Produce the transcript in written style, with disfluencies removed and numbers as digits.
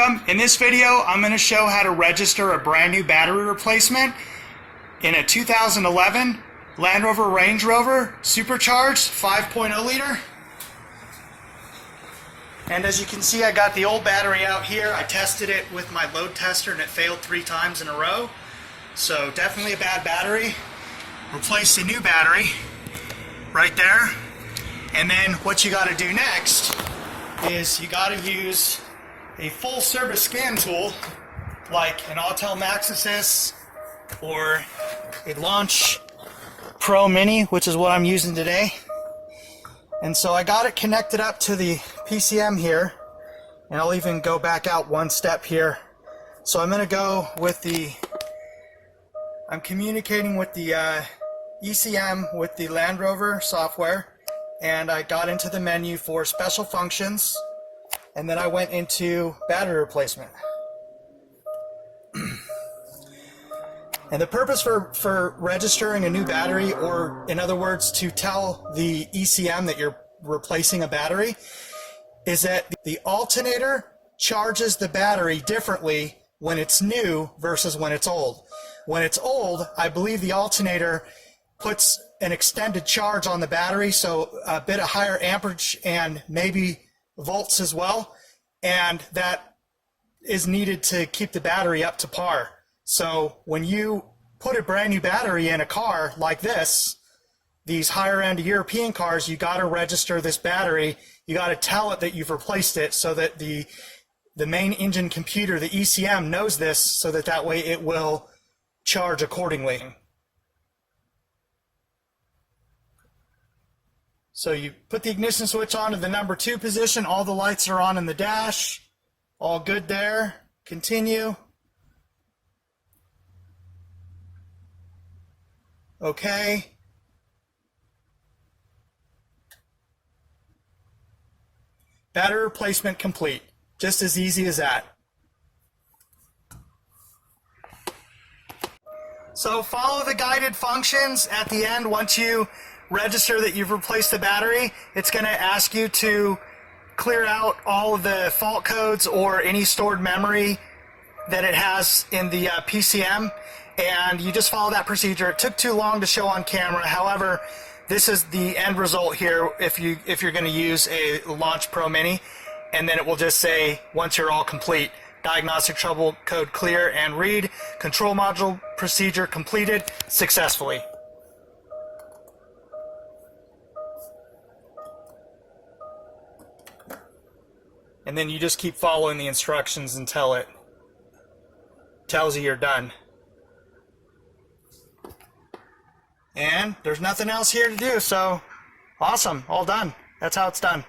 Welcome. In this video, I'm going to show how to register a brand new battery replacement in a 2011 Land Rover Range Rover Supercharged 5.0 liter. And as you can see, I got the old battery out here. I tested it with my load tester and it failed 3 times in a row. So definitely a bad battery. Replace a new battery right there. And then what you got to do next is you got to use a full service scan tool like an Autel Maxisys or a Launch Pro Mini, which is what I'm using today. And so I got it connected up to the PCM here, and I'll even go back out one step here. So I'm going to go with I'm communicating with the ECM with the Land Rover software, and I got into the menu for special functions, and then I went into battery replacement. And the purpose for registering a new battery, or in other words, to tell the ECM that you're replacing a battery, is that the alternator charges the battery differently when it's new versus when it's old. When it's old, I believe the alternator puts an extended charge on the battery, so a bit of higher amperage and maybe volts as well, and that is needed to keep the battery up to par. So when you put a brand new battery in a car like this, these higher end European cars, you got to register this battery. You got to tell it that you've replaced it so that the main engine computer, the ECM, knows this, so that way it will charge accordingly. So you put the ignition switch on to the number 2 position. All the lights are on in the dash. All good there. Continue. Okay. Battery replacement complete. Just as easy as that. So follow the guided functions at the end. Once you register that you've replaced the battery, it's going to ask you to clear out all of the fault codes or any stored memory that it has in the PCM, and you just follow that procedure. It took too long to show on camera. However, this is the end result here if you're going to use a Launch Pro Mini, and then it will just say, once you're all complete, diagnostic trouble code clear and read, control module procedure completed successfully. And then you just keep following the instructions until it tells you you're done. And there's nothing else here to do, so awesome, all done. That's how it's done.